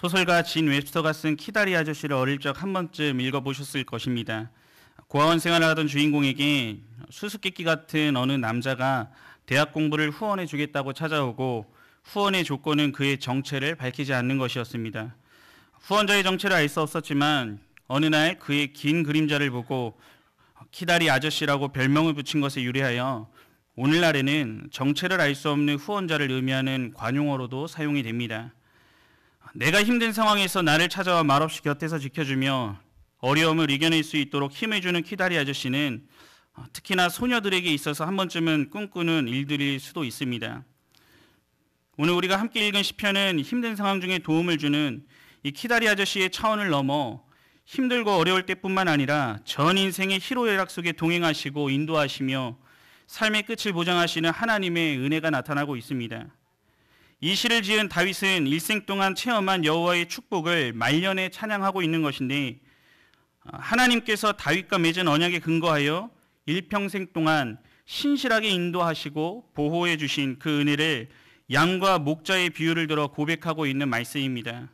소설가 진 웹스터가 쓴 키다리 아저씨를 어릴 적 한 번쯤 읽어보셨을 것입니다. 고아원 생활을 하던 주인공에게 수수께끼 같은 어느 남자가 대학 공부를 후원해 주겠다고 찾아오고 후원의 조건은 그의 정체를 밝히지 않는 것이었습니다. 후원자의 정체를 알 수 없었지만 어느 날 그의 긴 그림자를 보고 키다리 아저씨라고 별명을 붙인 것에 유래하여 오늘날에는 정체를 알 수 없는 후원자를 의미하는 관용어로도 사용이 됩니다. 내가 힘든 상황에서 나를 찾아와 말없이 곁에서 지켜주며 어려움을 이겨낼 수 있도록 힘을 주는 키다리 아저씨는 특히나 소녀들에게 있어서 한 번쯤은 꿈꾸는 일들일 수도 있습니다. 오늘 우리가 함께 읽은 시편은 힘든 상황 중에 도움을 주는 이 키다리 아저씨의 차원을 넘어 힘들고 어려울 때뿐만 아니라 전 인생의 희로애락 속에 동행하시고 인도하시며 삶의 끝을 보장하시는 하나님의 은혜가 나타나고 있습니다. 이 시를 지은 다윗은 일생 동안 체험한 여호와의 축복을 말년에 찬양하고 있는 것인데, 하나님께서 다윗과 맺은 언약에 근거하여 일평생 동안 신실하게 인도하시고 보호해 주신 그 은혜를 양과 목자의 비유를 들어 고백하고 있는 말씀입니다.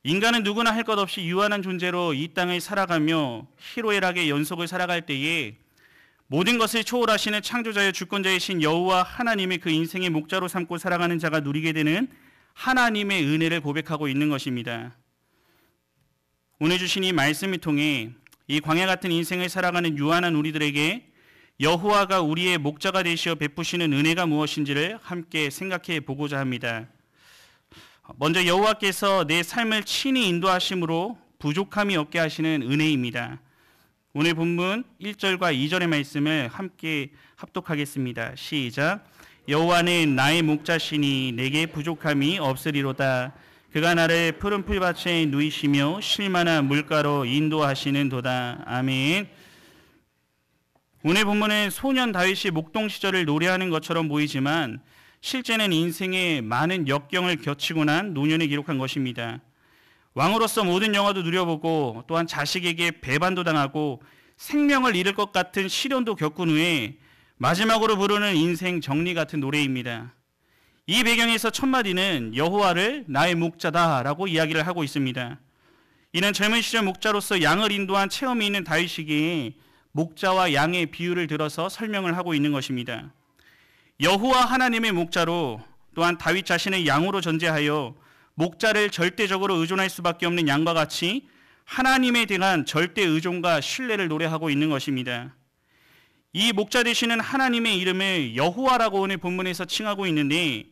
인간은 누구나 할 것 없이 유한한 존재로 이 땅을 살아가며 희로애락의 연속을 살아갈 때에 모든 것을 초월하시는 창조자여 주권자이신 여호와 하나님의 그 인생의 목자로 삼고 살아가는 자가 누리게 되는 하나님의 은혜를 고백하고 있는 것입니다. 오늘 주신 이 말씀을 통해 이 광야 같은 인생을 살아가는 유한한 우리들에게 여호와가 우리의 목자가 되시어 베푸시는 은혜가 무엇인지를 함께 생각해 보고자 합니다. 먼저 여호와께서 내 삶을 친히 인도하심으로 부족함이 없게 하시는 은혜입니다. 오늘 본문 1절과 2절의 말씀을 함께 합독하겠습니다. 시작. 여호와는 나의 목자시니 내게 부족함이 없으리로다. 그가 나를 푸른 풀밭에 누이시며 쉴만한 물가로 인도하시는도다. 아멘. 오늘 본문은 소년 다윗이 목동 시절을 노래하는 것처럼 보이지만 실제는 인생의 많은 역경을 겪고 난 노년에 기록한 것입니다. 왕으로서 모든 영화도 누려보고 또한 자식에게 배반도 당하고 생명을 잃을 것 같은 시련도 겪은 후에 마지막으로 부르는 인생 정리 같은 노래입니다. 이 배경에서 첫 마디는 여호와를 나의 목자다라고 이야기를 하고 있습니다. 이는 젊은 시절 목자로서 양을 인도한 체험이 있는 다윗이기에 목자와 양의 비유를 들어서 설명을 하고 있는 것입니다. 여호와 하나님의 목자로 또한 다윗 자신의 양으로 전제하여 목자를 절대적으로 의존할 수밖에 없는 양과 같이 하나님에 대한 절대 의존과 신뢰를 노래하고 있는 것입니다. 이 목자 되시는 하나님의 이름을 여호와라고 오늘 본문에서 칭하고 있는데,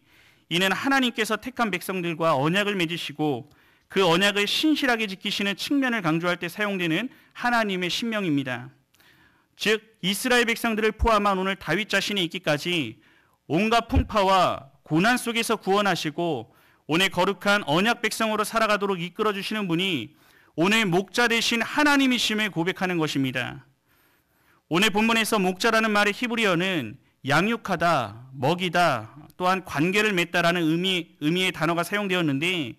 이는 하나님께서 택한 백성들과 언약을 맺으시고 그 언약을 신실하게 지키시는 측면을 강조할 때 사용되는 하나님의 신명입니다. 즉 이스라엘 백성들을 포함한 오늘 다윗 자신이 있기까지 온갖 풍파와 고난 속에서 구원하시고 오늘 거룩한 언약 백성으로 살아가도록 이끌어주시는 분이 오늘 목자 되신 하나님이심을 고백하는 것입니다. 오늘 본문에서 목자라는 말의 히브리어는 양육하다, 먹이다, 또한 관계를 맺다라는 의미의 단어가 사용되었는데,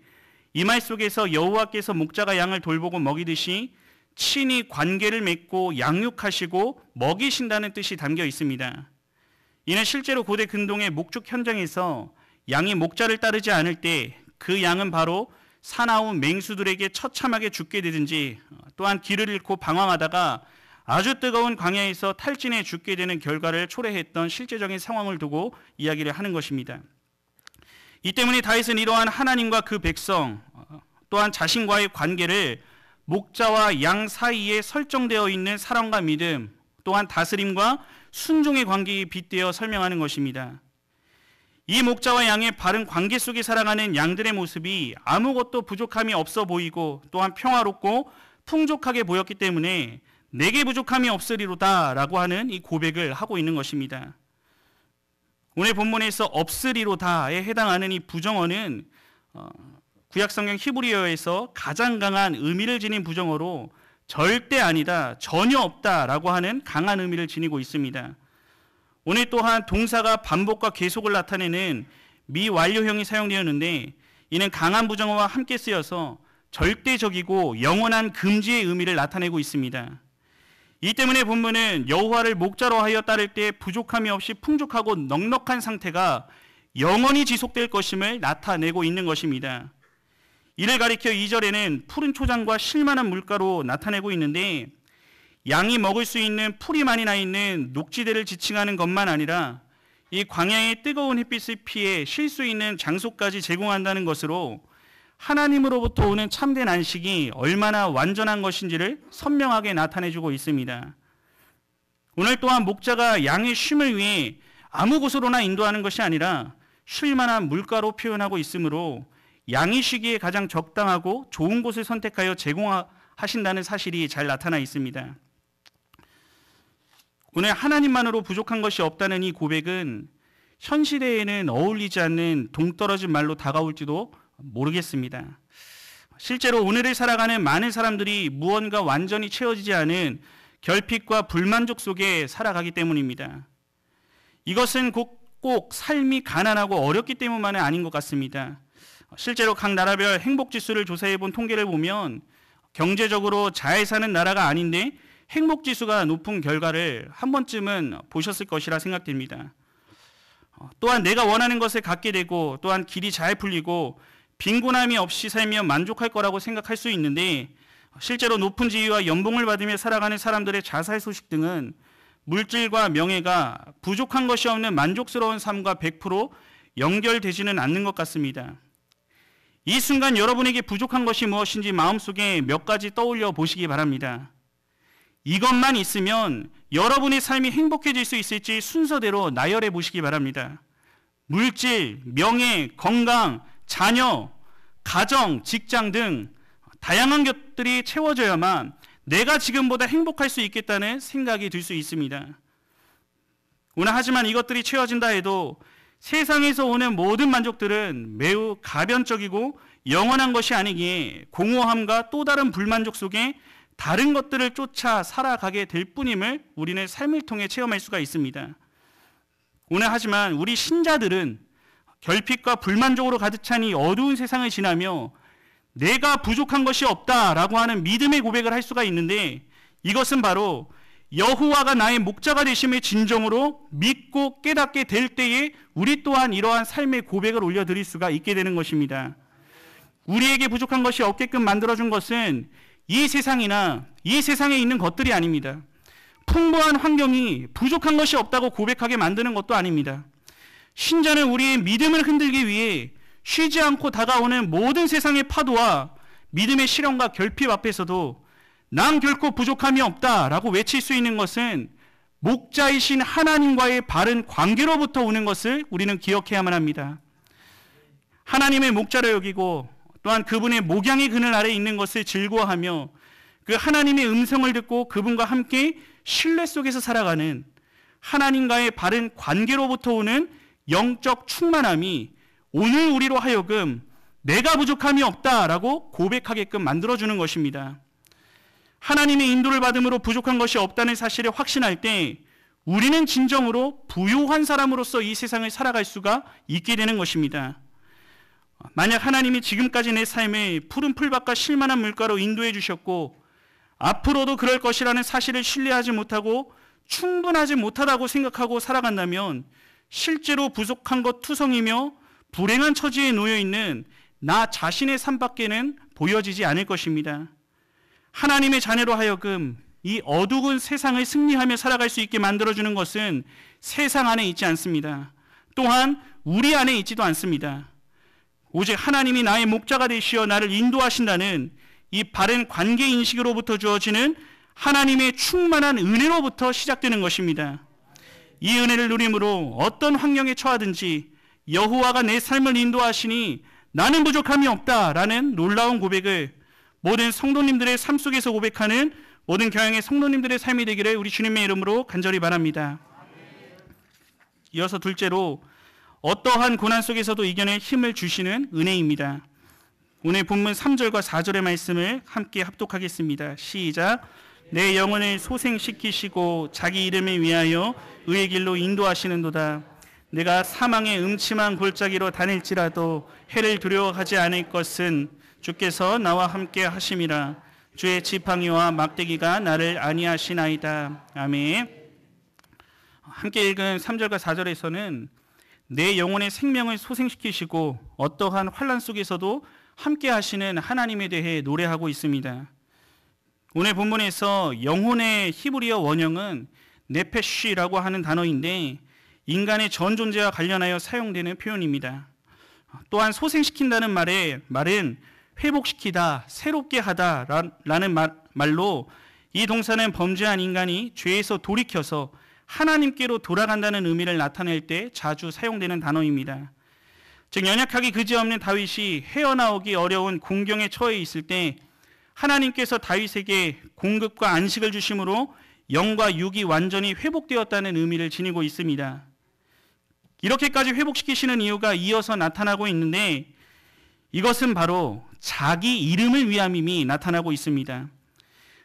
이 말 속에서 여호와께서 목자가 양을 돌보고 먹이듯이 친히 관계를 맺고 양육하시고 먹이신다는 뜻이 담겨 있습니다. 이는 실제로 고대 근동의 목축 현장에서 양이 목자를 따르지 않을 때 그 양은 바로 사나운 맹수들에게 처참하게 죽게 되든지 또한 길을 잃고 방황하다가 아주 뜨거운 광야에서 탈진해 죽게 되는 결과를 초래했던 실제적인 상황을 두고 이야기를 하는 것입니다. 이 때문에 다윗은 이러한 하나님과 그 백성 또한 자신과의 관계를 목자와 양 사이에 설정되어 있는 사랑과 믿음 또한 다스림과 순종의 관계에 빗대어 설명하는 것입니다. 이 목자와 양의 바른 관계 속에 살아가는 양들의 모습이 아무것도 부족함이 없어 보이고 또한 평화롭고 풍족하게 보였기 때문에 내게 부족함이 없으리로다 라고 하는 이 고백을 하고 있는 것입니다. 오늘 본문에서 없으리로다에 해당하는 이 부정어는 구약성경 히브리어에서 가장 강한 의미를 지닌 부정어로 절대 아니다, 전혀 없다라고 하는 강한 의미를 지니고 있습니다. 오늘 또한 동사가 반복과 계속을 나타내는 미완료형이 사용되었는데, 이는 강한 부정어와 함께 쓰여서 절대적이고 영원한 금지의 의미를 나타내고 있습니다. 이 때문에 본문은 여호와를 목자로 하여 따를 때 부족함이 없이 풍족하고 넉넉한 상태가 영원히 지속될 것임을 나타내고 있는 것입니다. 이를 가리켜 2절에는 푸른 초장과 실만한 물가로 나타내고 있는데, 양이 먹을 수 있는 풀이 많이 나 있는 녹지대를 지칭하는 것만 아니라 이 광야의 뜨거운 햇빛을 피해 쉴 수 있는 장소까지 제공한다는 것으로 하나님으로부터 오는 참된 안식이 얼마나 완전한 것인지를 선명하게 나타내주고 있습니다. 오늘 또한 목자가 양의 쉼을 위해 아무 곳으로나 인도하는 것이 아니라 쉴 만한 물가로 표현하고 있으므로 양이 쉬기에 가장 적당하고 좋은 곳을 선택하여 제공하신다는 사실이 잘 나타나 있습니다. 오늘 하나님만으로 부족한 것이 없다는 이 고백은 현 시대에는 어울리지 않는 동떨어진 말로 다가올지도 모르겠습니다. 실제로 오늘을 살아가는 많은 사람들이 무언가 완전히 채워지지 않은 결핍과 불만족 속에 살아가기 때문입니다. 이것은 꼭 삶이 가난하고 어렵기 때문만은 아닌 것 같습니다. 실제로 각 나라별 행복지수를 조사해 본 통계를 보면 경제적으로 잘 사는 나라가 아닌데 행복지수가 높은 결과를 한 번쯤은 보셨을 것이라 생각됩니다. 또한 내가 원하는 것을 갖게 되고 또한 길이 잘 풀리고 빈곤함이 없이 살면 만족할 거라고 생각할 수 있는데, 실제로 높은 지위와 연봉을 받으며 살아가는 사람들의 자살 소식 등은 물질과 명예가 부족한 것이 없는 만족스러운 삶과 100% 연결되지는 않는 것 같습니다. 이 순간 여러분에게 부족한 것이 무엇인지 마음속에 몇 가지 떠올려 보시기 바랍니다. 이것만 있으면 여러분의 삶이 행복해질 수 있을지 순서대로 나열해 보시기 바랍니다. 물질, 명예, 건강, 자녀, 가정, 직장 등 다양한 것들이 채워져야만 내가 지금보다 행복할 수 있겠다는 생각이 들 수 있습니다. 오늘 하지만 이것들이 채워진다 해도 세상에서 오는 모든 만족들은 매우 가변적이고 영원한 것이 아니기에 공허함과 또 다른 불만족 속에 다른 것들을 쫓아 살아가게 될 뿐임을 우리는 삶을 통해 체험할 수가 있습니다. 오늘 하지만 우리 신자들은 결핍과 불만족으로 가득 찬 이 어두운 세상을 지나며 내가 부족한 것이 없다라고 하는 믿음의 고백을 할 수가 있는데, 이것은 바로 여호와가 나의 목자가 되심을 진정으로 믿고 깨닫게 될 때에 우리 또한 이러한 삶의 고백을 올려드릴 수가 있게 되는 것입니다. 우리에게 부족한 것이 없게끔 만들어준 것은 이 세상이나 이 세상에 있는 것들이 아닙니다. 풍부한 환경이 부족한 것이 없다고 고백하게 만드는 것도 아닙니다. 신자는 우리의 믿음을 흔들기 위해 쉬지 않고 다가오는 모든 세상의 파도와 믿음의 시련과 결핍 앞에서도 난 결코 부족함이 없다라고 외칠 수 있는 것은 목자이신 하나님과의 바른 관계로부터 오는 것을 우리는 기억해야만 합니다. 하나님의 목자로 여기고 또한 그분의 목양의 그늘 아래 있는 것을 즐거워하며 그 하나님의 음성을 듣고 그분과 함께 신뢰 속에서 살아가는 하나님과의 바른 관계로부터 오는 영적 충만함이 오늘 우리로 하여금 내가 부족함이 없다라고 고백하게끔 만들어주는 것입니다. 하나님의 인도를 받음으로 부족한 것이 없다는 사실을 확신할 때 우리는 진정으로 부요한 사람으로서 이 세상을 살아갈 수가 있게 되는 것입니다. 만약 하나님이 지금까지 내 삶을 푸른 풀밭과 쉴만한 물가로 인도해 주셨고 앞으로도 그럴 것이라는 사실을 신뢰하지 못하고 충분하지 못하다고 생각하고 살아간다면 실제로 부족한 것 투성이며 불행한 처지에 놓여 있는 나 자신의 삶밖에는 보여지지 않을 것입니다. 하나님의 자녀로 하여금 이 어두운 세상을 승리하며 살아갈 수 있게 만들어주는 것은 세상 안에 있지 않습니다. 또한 우리 안에 있지도 않습니다. 오직 하나님이 나의 목자가 되시어 나를 인도하신다는 이 바른 관계 인식으로부터 주어지는 하나님의 충만한 은혜로부터 시작되는 것입니다. 이 은혜를 누림으로 어떤 환경에 처하든지 여호와가 내 삶을 인도하시니 나는 부족함이 없다라는 놀라운 고백을 모든 성도님들의 삶 속에서 고백하는 모든 교양의 성도님들의 삶이 되기를 우리 주님의 이름으로 간절히 바랍니다. 이어서 둘째로 어떠한 고난 속에서도 이겨낼 힘을 주시는 은혜입니다. 오늘 본문 3절과 4절의 말씀을 함께 합독하겠습니다. 시작. 내 영혼을 소생시키시고 자기 이름을 위하여 의의 길로 인도하시는도다. 내가 사망의 음침한 골짜기로 다닐지라도 해를 두려워하지 않을 것은 주께서 나와 함께 하심이라. 주의 지팡이와 막대기가 나를 안위하시나이다. 아멘. 함께 읽은 3절과 4절에서는 내 영혼의 생명을 소생시키시고 어떠한 환난 속에서도 함께 하시는 하나님에 대해 노래하고 있습니다. 오늘 본문에서 영혼의 히브리어 원형은 네페쉬라고 하는 단어인데 인간의 전 존재와 관련하여 사용되는 표현입니다. 또한 소생시킨다는 말은 회복시키다, 새롭게 하다라는 말로 이 동사는 범죄한 인간이 죄에서 돌이켜서 하나님께로 돌아간다는 의미를 나타낼 때 자주 사용되는 단어입니다. 즉 연약하기 그지없는 다윗이 헤어나오기 어려운 공경에 처해 있을 때 하나님께서 다윗에게 공급과 안식을 주심으로 영과 육이 완전히 회복되었다는 의미를 지니고 있습니다. 이렇게까지 회복시키시는 이유가 이어서 나타나고 있는데 이것은 바로 자기 이름을 위함임이 나타나고 있습니다.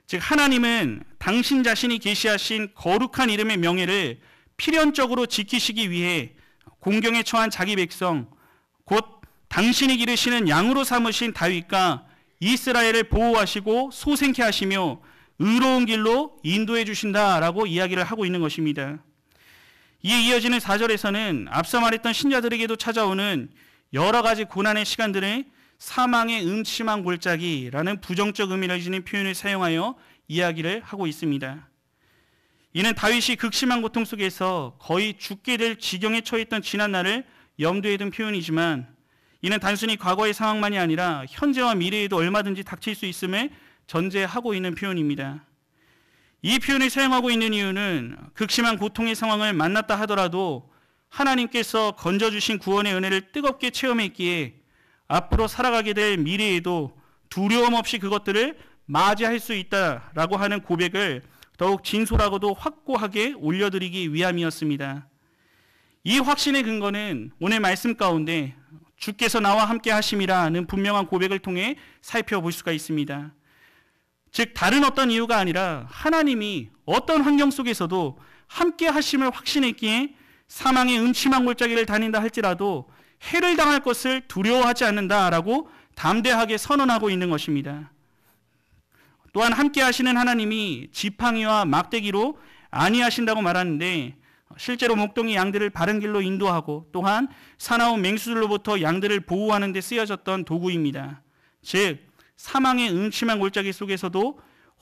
즉 하나님은 당신 자신이 계시하신 거룩한 이름의 명예를 필연적으로 지키시기 위해 공경에 처한 자기 백성 곧 당신이 기르시는 양으로 삼으신 다윗과 이스라엘을 보호하시고 소생케 하시며 의로운 길로 인도해 주신다라고 이야기를 하고 있는 것입니다. 이에 이어지는 4절에서는 앞서 말했던 신자들에게도 찾아오는 여러 가지 고난의 시간들을 사망의 음침한 골짜기라는 부정적 의미를 지닌 표현을 사용하여 이야기를 하고 있습니다. 이는 다윗이 극심한 고통 속에서 거의 죽게 될 지경에 처했던 지난 날을 염두에 둔 표현이지만 이는 단순히 과거의 상황만이 아니라 현재와 미래에도 얼마든지 닥칠 수 있음을 전제하고 있는 표현입니다. 이 표현을 사용하고 있는 이유는 극심한 고통의 상황을 만났다 하더라도 하나님께서 건져주신 구원의 은혜를 뜨겁게 체험했기에 앞으로 살아가게 될 미래에도 두려움 없이 그것들을 맞이할 수 있다라고 하는 고백을 더욱 진솔하고도 확고하게 올려드리기 위함이었습니다. 이 확신의 근거는 오늘 말씀 가운데 주께서 나와 함께 하심이라는 분명한 고백을 통해 살펴볼 수가 있습니다. 즉 다른 어떤 이유가 아니라 하나님이 어떤 환경 속에서도 함께 하심을 확신했기에 사망의 음침한 골짜기를 다닌다 할지라도 해를 당할 것을 두려워하지 않는다라고 담대하게 선언하고 있는 것입니다. 또한 함께 하시는 하나님이 지팡이와 막대기로 아니하신다고 말하는데 실제로 목동이 양들을 바른 길로 인도하고 또한 사나운 맹수들로부터 양들을 보호하는 데 쓰여졌던 도구입니다. 즉 사망의 음침한 골짜기 속에서도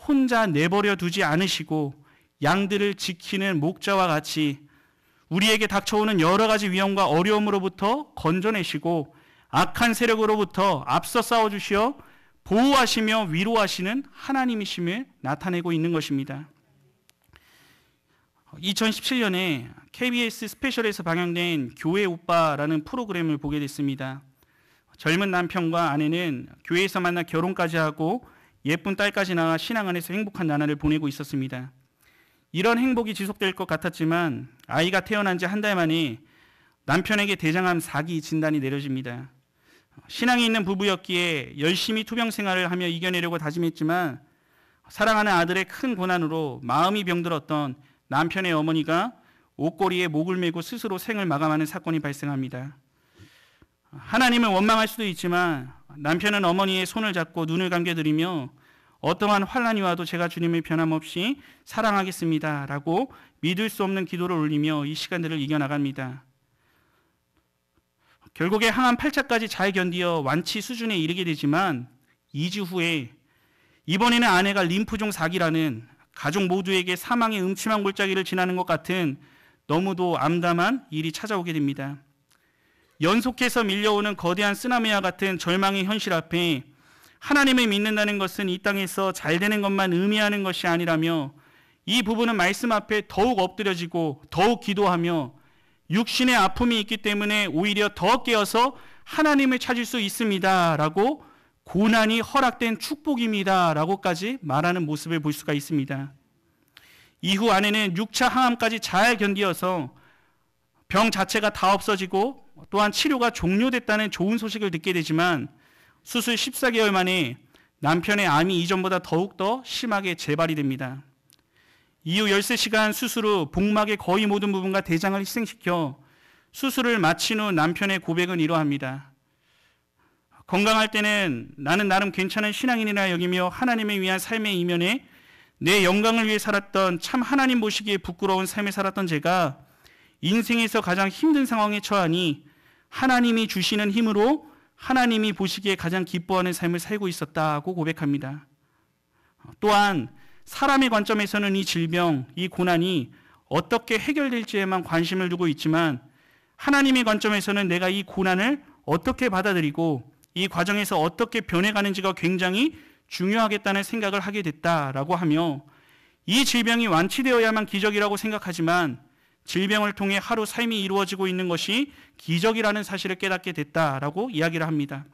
혼자 내버려 두지 않으시고 양들을 지키는 목자와 같이 우리에게 닥쳐오는 여러 가지 위험과 어려움으로부터 건져내시고 악한 세력으로부터 앞서 싸워주시어 보호하시며 위로하시는 하나님이심을 나타내고 있는 것입니다. 2017년에 KBS 스페셜에서 방영된 교회 오빠라는 프로그램을 보게 됐습니다. 젊은 남편과 아내는 교회에서 만나 결혼까지 하고 예쁜 딸까지 낳아 신앙 안에서 행복한 나날을 보내고 있었습니다. 이런 행복이 지속될 것 같았지만 아이가 태어난 지 한 달 만에 남편에게 대장암 4기 진단이 내려집니다. 신앙이 있는 부부였기에 열심히 투병 생활을 하며 이겨내려고 다짐했지만 사랑하는 아들의 큰 고난으로 마음이 병들었던 남편의 어머니가 옷걸이에 목을 메고 스스로 생을 마감하는 사건이 발생합니다. 하나님을 원망할 수도 있지만 남편은 어머니의 손을 잡고 눈을 감겨드리며 어떠한 환난이 와도 제가 주님을 변함없이 사랑하겠습니다 라고 믿을 수 없는 기도를 올리며 이 시간들을 이겨나갑니다. 결국에 항암 8차까지 잘 견디어 완치 수준에 이르게 되지만 2주 후에 이번에는 아내가 림프종 4기라는 가족 모두에게 사망의 음침한 골짜기를 지나는 것 같은 너무도 암담한 일이 찾아오게 됩니다. 연속해서 밀려오는 거대한 쓰나미와 같은 절망의 현실 앞에 하나님을 믿는다는 것은 이 땅에서 잘 되는 것만 의미하는 것이 아니라며 이 부부는 말씀 앞에 더욱 엎드려지고 더욱 기도하며 육신의 아픔이 있기 때문에 오히려 더 깨어서 하나님을 찾을 수 있습니다 라고 고난이 허락된 축복입니다 라고까지 말하는 모습을 볼 수가 있습니다. 이후 아내는 6차 항암까지 잘 견디어서 병 자체가 다 없어지고 또한 치료가 종료됐다는 좋은 소식을 듣게 되지만 수술 14개월 만에 남편의 암이 이전보다 더욱더 심하게 재발이 됩니다. 이후 13시간 수술 후 복막의 거의 모든 부분과 대장을 희생시켜 수술을 마친 후 남편의 고백은 이러합니다. 건강할 때는 나는 나름 괜찮은 신앙인이라 여기며 하나님을 위한 삶의 이면에 내 영광을 위해 살았던 참 하나님 보시기에 부끄러운 삶을 살았던 제가 인생에서 가장 힘든 상황에 처하니 하나님이 주시는 힘으로 하나님이 보시기에 가장 기뻐하는 삶을 살고 있었다고 고백합니다. 또한 사람의 관점에서는 이 질병, 이 고난이 어떻게 해결될지에만 관심을 두고 있지만 하나님의 관점에서는 내가 이 고난을 어떻게 받아들이고 이 과정에서 어떻게 변해가는지가 굉장히 중요하겠다는 생각을 하게 됐다라고 하며 이 질병이 완치되어야만 기적이라고 생각하지만 질병을 통해 하루 삶이 이루어지고 있는 것이 기적이라는 사실을 깨닫게 됐다라고 이야기를 합니다.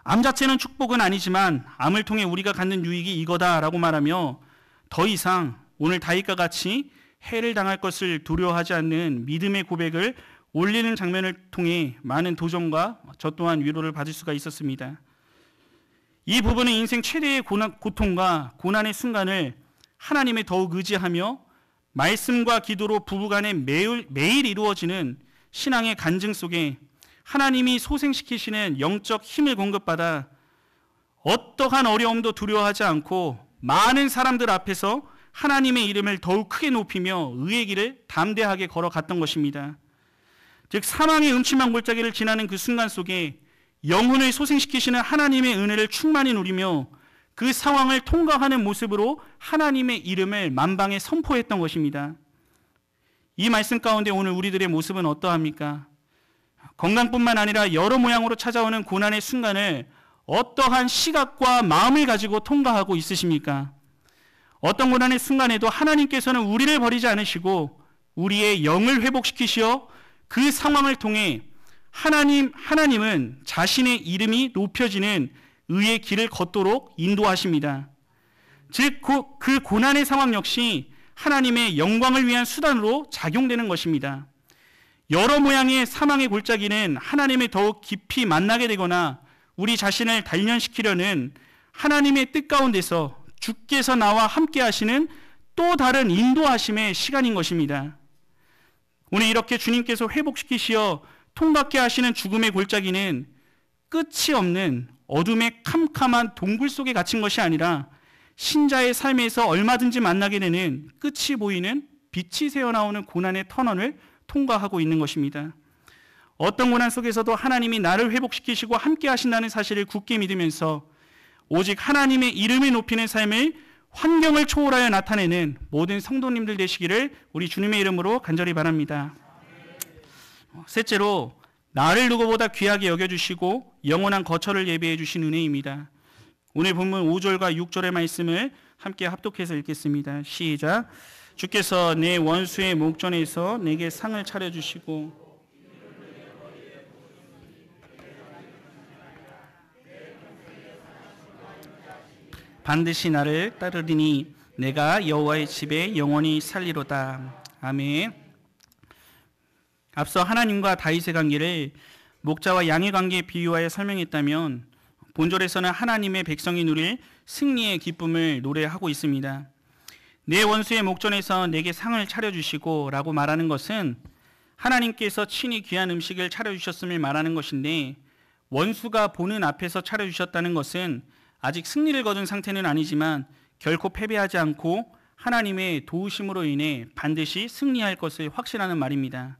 암 자체는 축복은 아니지만 암을 통해 우리가 갖는 유익이 이거다라고 말하며 더 이상 오늘 다윗과 같이 해를 당할 것을 두려워하지 않는 믿음의 고백을 올리는 장면을 통해 많은 도전과 저 또한 위로를 받을 수가 있었습니다. 이 부분은 인생 최대의 고통과 고난의 순간을 하나님에 더욱 의지하며 말씀과 기도로 부부간에 매일 이루어지는 신앙의 간증 속에 하나님이 소생시키시는 영적 힘을 공급받아 어떠한 어려움도 두려워하지 않고 많은 사람들 앞에서 하나님의 이름을 더욱 크게 높이며 의의 길을 담대하게 걸어갔던 것입니다. 즉 사망의 음침한 골짜기를 지나는 그 순간 속에 영혼을 소생시키시는 하나님의 은혜를 충만히 누리며 그 상황을 통과하는 모습으로 하나님의 이름을 만방에 선포했던 것입니다. 이 말씀 가운데 오늘 우리들의 모습은 어떠합니까? 건강뿐만 아니라 여러 모양으로 찾아오는 고난의 순간을 어떠한 시각과 마음을 가지고 통과하고 있으십니까? 어떤 고난의 순간에도 하나님께서는 우리를 버리지 않으시고 우리의 영을 회복시키시어 그 상황을 통해 하나님은 자신의 이름이 높여지는 의의 길을 걷도록 인도하십니다. 즉 그 고난의 상황 역시 하나님의 영광을 위한 수단으로 작용되는 것입니다. 여러 모양의 사망의 골짜기는 하나님을 더욱 깊이 만나게 되거나 우리 자신을 단련시키려는 하나님의 뜻 가운데서 주께서 나와 함께 하시는 또 다른 인도하심의 시간인 것입니다. 오늘 이렇게 주님께서 회복시키시어 통과케 하시는 죽음의 골짜기는 끝이 없는 어둠의 캄캄한 동굴 속에 갇힌 것이 아니라 신자의 삶에서 얼마든지 만나게 되는 끝이 보이는 빛이 새어나오는 고난의 터널을 통과하고 있는 것입니다. 어떤 고난 속에서도 하나님이 나를 회복시키시고 함께 하신다는 사실을 굳게 믿으면서 오직 하나님의 이름을 높이는 삶을 환경을 초월하여 나타내는 모든 성도님들 되시기를 우리 주님의 이름으로 간절히 바랍니다. 셋째로 나를 누구보다 귀하게 여겨주시고 영원한 거처를 예비해 주신 은혜입니다. 오늘 본문 5절과 6절의 말씀을 함께 합독해서 읽겠습니다. 시작. 주께서 내 원수의 목전에서 내게 상을 차려주시고 반드시 나를 따르리니 내가 여호와의 집에 영원히 살리로다. 아멘. 앞서 하나님과 다윗의 관계를 목자와 양의 관계에 비유하여 설명했다면 본절에서는 하나님의 백성이 누릴 승리의 기쁨을 노래하고 있습니다. 내 원수의 목전에서 내게 상을 차려주시고 라고 말하는 것은 하나님께서 친히 귀한 음식을 차려주셨음을 말하는 것인데 원수가 보는 앞에서 차려주셨다는 것은 아직 승리를 거둔 상태는 아니지만 결코 패배하지 않고 하나님의 도우심으로 인해 반드시 승리할 것을 확신하는 말입니다.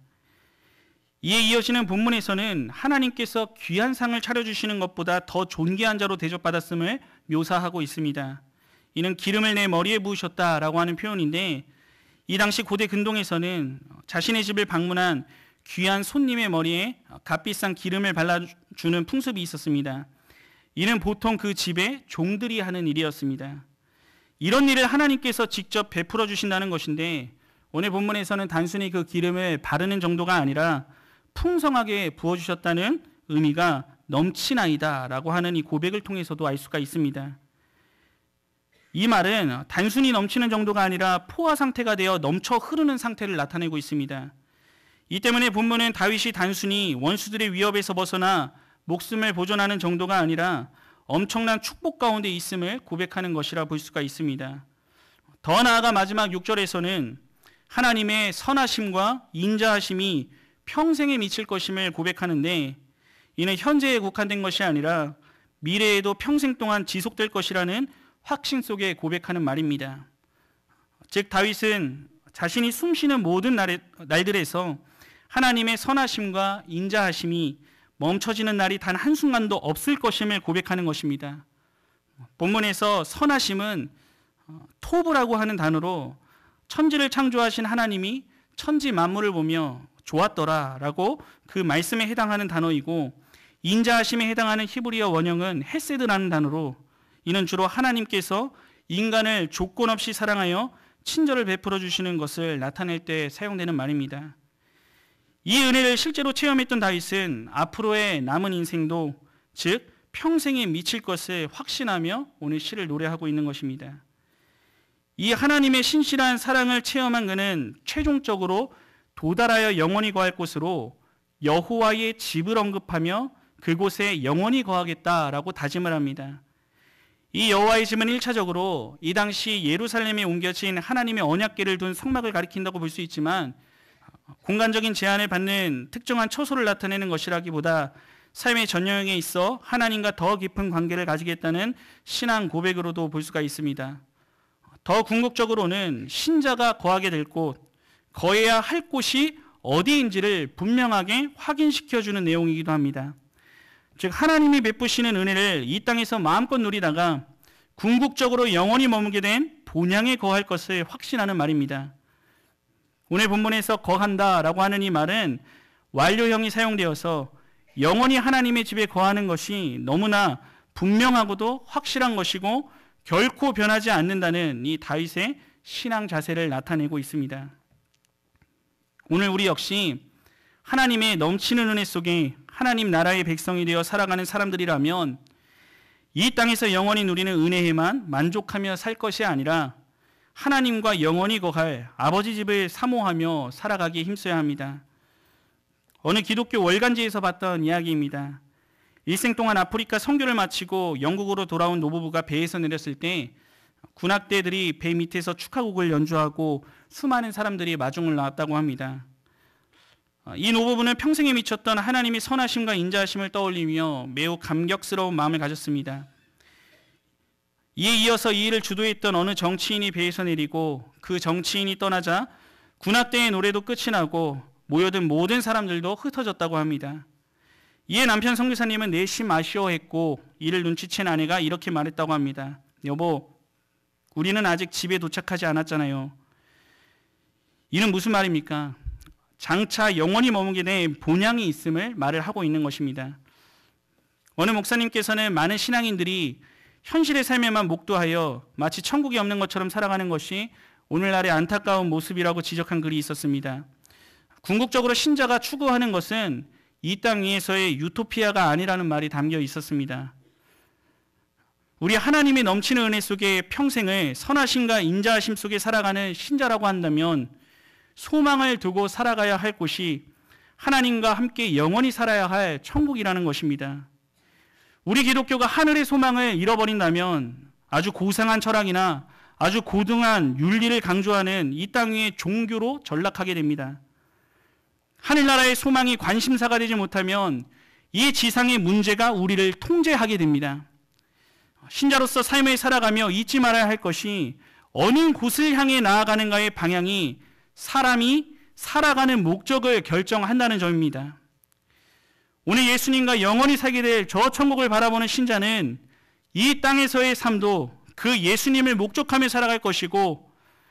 이에 이어지는 본문에서는 하나님께서 귀한 상을 차려주시는 것보다 더 존귀한 자로 대접받았음을 묘사하고 있습니다. 이는 기름을 내 머리에 부으셨다라고 하는 표현인데 이 당시 고대 근동에서는 자신의 집을 방문한 귀한 손님의 머리에 값비싼 기름을 발라주는 풍습이 있었습니다. 이는 보통 그 집에 종들이 하는 일이었습니다. 이런 일을 하나님께서 직접 베풀어 주신다는 것인데 오늘 본문에서는 단순히 그 기름을 바르는 정도가 아니라 풍성하게 부어주셨다는 의미가 넘치나이다 라고 하는 이 고백을 통해서도 알 수가 있습니다. 이 말은 단순히 넘치는 정도가 아니라 포화 상태가 되어 넘쳐 흐르는 상태를 나타내고 있습니다. 이 때문에 본문은 다윗이 단순히 원수들의 위협에서 벗어나 목숨을 보존하는 정도가 아니라 엄청난 축복 가운데 있음을 고백하는 것이라 볼 수가 있습니다. 더 나아가 마지막 6절에서는 하나님의 선하심과 인자하심이 평생에 미칠 것임을 고백하는데 이는 현재에 국한된 것이 아니라 미래에도 평생 동안 지속될 것이라는 확신 속에 고백하는 말입니다. 즉 다윗은 자신이 숨쉬는 모든 날들에서 하나님의 선하심과 인자하심이 멈춰지는 날이 단 한순간도 없을 것임을 고백하는 것입니다. 본문에서 선하심은 토브라고 하는 단어로 천지를 창조하신 하나님이 천지 만물을 보며 좋았더라 라고 그 말씀에 해당하는 단어이고, 인자하심에 해당하는 히브리어 원형은 헤세드라는 단어로, 이는 주로 하나님께서 인간을 조건 없이 사랑하여 친절을 베풀어 주시는 것을 나타낼 때 사용되는 말입니다. 이 은혜를 실제로 체험했던 다윗은 앞으로의 남은 인생도, 즉 평생에 미칠 것을 확신하며 오늘 시를 노래하고 있는 것입니다. 이 하나님의 신실한 사랑을 체험한 그는 최종적으로 도달하여 영원히 거할 곳으로 여호와의 집을 언급하며 그곳에 영원히 거하겠다라고 다짐을 합니다. 이 여호와의 집은 1차적으로 이 당시 예루살렘에 옮겨진 하나님의 언약궤를 둔 성막을 가리킨다고 볼 수 있지만, 공간적인 제한을 받는 특정한 처소를 나타내는 것이라기보다 삶의 전형에 있어 하나님과 더 깊은 관계를 가지겠다는 신앙 고백으로도 볼 수가 있습니다. 더 궁극적으로는 신자가 거하게 될 곳, 거해야 할 곳이 어디인지를 분명하게 확인시켜주는 내용이기도 합니다. 즉 하나님이 베푸시는 은혜를 이 땅에서 마음껏 누리다가 궁극적으로 영원히 머물게 된 본향에 거할 것을 확신하는 말입니다. 오늘 본문에서 거한다라고 하는 이 말은 완료형이 사용되어서 영원히 하나님의 집에 거하는 것이 너무나 분명하고도 확실한 것이고 결코 변하지 않는다는 이 다윗의 신앙 자세를 나타내고 있습니다. 오늘 우리 역시 하나님의 넘치는 은혜 속에 하나님 나라의 백성이 되어 살아가는 사람들이라면 이 땅에서 영원히 누리는 은혜에만 만족하며 살 것이 아니라 하나님과 영원히 거할 아버지 집을 사모하며 살아가기에 힘써야 합니다. 어느 기독교 월간지에서 봤던 이야기입니다. 일생 동안 아프리카 선교를 마치고 영국으로 돌아온 노부부가 배에서 내렸을 때 군악대들이 배 밑에서 축하곡을 연주하고 수많은 사람들이 마중을 나왔다고 합니다. 이 노부부는 평생에 미쳤던 하나님의 선하심과 인자하심을 떠올리며 매우 감격스러운 마음을 가졌습니다. 이에 이어서 이 일을 주도했던 어느 정치인이 배에서 내리고 그 정치인이 떠나자 군악대의 노래도 끝이 나고 모여든 모든 사람들도 흩어졌다고 합니다. 이에 남편 선교사님은 내심 아쉬워했고 이를 눈치챈 아내가 이렇게 말했다고 합니다. 여보, 우리는 아직 집에 도착하지 않았잖아요. 이는 무슨 말입니까? 장차 영원히 머무게 된 본향이 있음을 말을 하고 있는 것입니다. 어느 목사님께서는 많은 신앙인들이 현실의 삶에만 목도하여 마치 천국이 없는 것처럼 살아가는 것이 오늘날의 안타까운 모습이라고 지적한 글이 있었습니다. 궁극적으로 신자가 추구하는 것은 이 땅 위에서의 유토피아가 아니라는 말이 담겨 있었습니다. 우리 하나님의 넘치는 은혜 속에 평생을 선하심과 인자하심 속에 살아가는 신자라고 한다면 소망을 두고 살아가야 할 곳이 하나님과 함께 영원히 살아야 할 천국이라는 것입니다. 우리 기독교가 하늘의 소망을 잃어버린다면 아주 고상한 철학이나 아주 고등한 윤리를 강조하는 이 땅 위의 종교로 전락하게 됩니다. 하늘나라의 소망이 관심사가 되지 못하면 이 지상의 문제가 우리를 통제하게 됩니다. 신자로서 삶을 살아가며 잊지 말아야 할 것이 어느 곳을 향해 나아가는가의 방향이 사람이 살아가는 목적을 결정한다는 점입니다. 오늘 예수님과 영원히 살게 될 저 천국을 바라보는 신자는 이 땅에서의 삶도 그 예수님을 목적하며 살아갈 것이고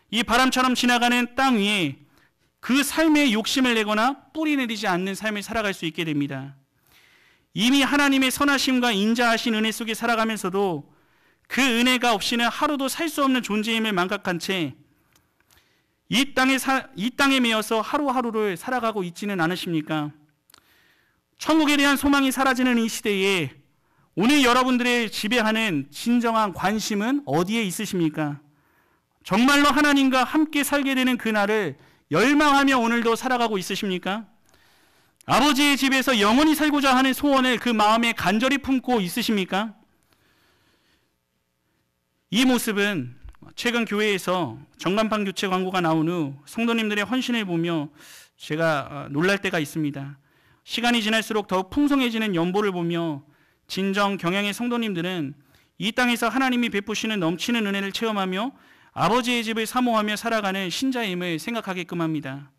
이 바람처럼 지나가는 땅 위에 그 삶의 욕심을 내거나 뿌리 내리지 않는 삶을 살아갈 수 있게 됩니다. 이미 하나님의 선하심과 인자하신 은혜 속에 살아가면서도 그 은혜가 없이는 하루도 살 수 없는 존재임을 망각한 채 이 땅에 매여서 하루하루를 살아가고 있지는 않으십니까? 천국에 대한 소망이 사라지는 이 시대에 오늘 여러분들의 지배하는 진정한 관심은 어디에 있으십니까? 정말로 하나님과 함께 살게 되는 그날을 열망하며 오늘도 살아가고 있으십니까? 아버지의 집에서 영원히 살고자 하는 소원을 그 마음에 간절히 품고 있으십니까? 이 모습은 최근 교회에서 전간판 교체 광고가 나온 후 성도님들의 헌신을 보며 제가 놀랄 때가 있습니다. 시간이 지날수록 더욱 풍성해지는 연보를 보며 진정 경향의 성도님들은 이 땅에서 하나님이 베푸시는 넘치는 은혜를 체험하며 아버지의 집을 사모하며 살아가는 신자임을 생각하게끔 합니다.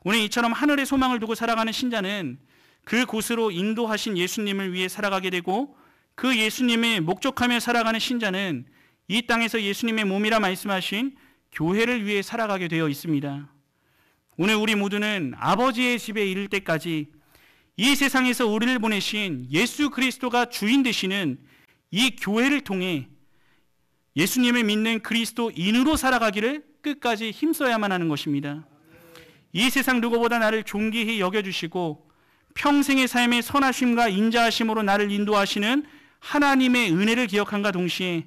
오늘 이처럼 하늘의 소망을 두고 살아가는 신자는 그곳으로 인도하신 예수님을 위해 살아가게 되고, 그 예수님을 목적하며 살아가는 신자는 이 땅에서 예수님의 몸이라 말씀하신 교회를 위해 살아가게 되어 있습니다. 오늘 우리 모두는 아버지의 집에 이를 때까지 이 세상에서 우리를 보내신 예수 그리스도가 주인 되시는 이 교회를 통해 예수님을 믿는 그리스도인으로 살아가기를 끝까지 힘써야만 하는 것입니다. 이 세상 누구보다 나를 존귀히 여겨주시고 평생의 삶의 선하심과 인자하심으로 나를 인도하시는 하나님의 은혜를 기억함과 동시에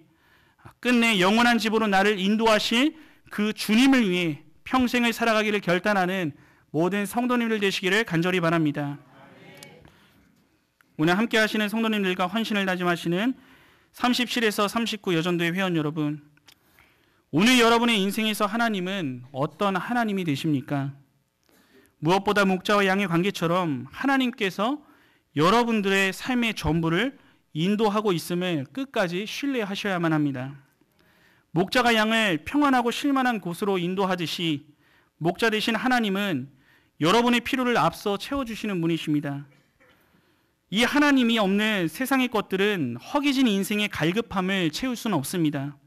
끝내 영원한 집으로 나를 인도하실 그 주님을 위해 평생을 살아가기를 결단하는 모든 성도님들 되시기를 간절히 바랍니다. 오늘 함께 하시는 성도님들과 헌신을 다짐하시는 37에서 39 여전도의 회원 여러분, 오늘 여러분의 인생에서 하나님은 어떤 하나님이 되십니까? 무엇보다 목자와 양의 관계처럼 하나님께서 여러분들의 삶의 전부를 인도하고 있음을 끝까지 신뢰하셔야만 합니다. 목자가 양을 평안하고 쉴만한 곳으로 인도하듯이 목자 되신 하나님은 여러분의 필요를 앞서 채워주시는 분이십니다. 이 하나님이 없는 세상의 것들은 허기진 인생의 갈급함을 채울 수는 없습니다.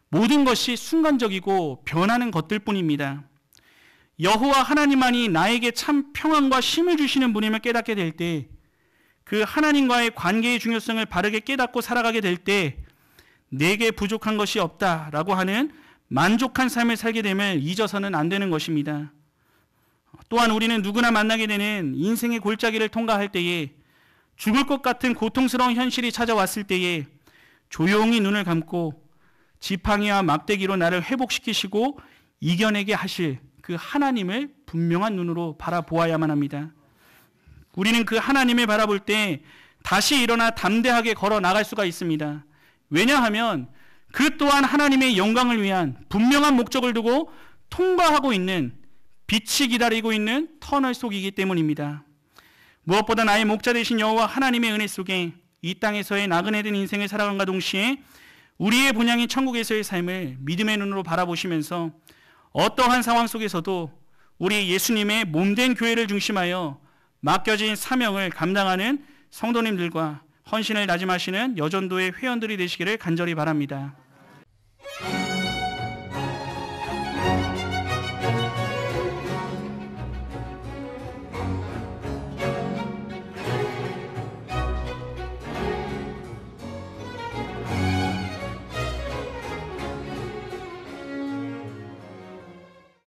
모든 것이 순간적이고 변하는 것들 뿐입니다. 여호와 하나님만이 나에게 참 평안과 쉼을 주시는 분임을 깨닫게 될 때, 그 하나님과의 관계의 중요성을 바르게 깨닫고 살아가게 될 때 내게 부족한 것이 없다라고 하는 만족한 삶을 살게 됨을 잊어서는 안 되는 것입니다. 또한 우리는 누구나 만나게 되는 인생의 골짜기를 통과할 때에, 죽을 것 같은 고통스러운 현실이 찾아왔을 때에 조용히 눈을 감고 지팡이와 막대기로 나를 회복시키시고 이겨내게 하실 그 하나님을 분명한 눈으로 바라보아야만 합니다. 우리는 그 하나님을 바라볼 때 다시 일어나 담대하게 걸어 나갈 수가 있습니다. 왜냐하면 그 또한 하나님의 영광을 위한 분명한 목적을 두고 통과하고 있는, 빛이 기다리고 있는 터널 속이기 때문입니다. 무엇보다 나의 목자 되신 여호와 하나님의 은혜 속에 이 땅에서의 나그네된 인생을 살아간과 동시에 우리의 본향인 천국에서의 삶을 믿음의 눈으로 바라보시면서 어떠한 상황 속에서도 우리 예수님의 몸된 교회를 중심하여 맡겨진 사명을 감당하는 성도님들과 헌신을 다짐하시는 여전도의 회원들이 되시기를 간절히 바랍니다.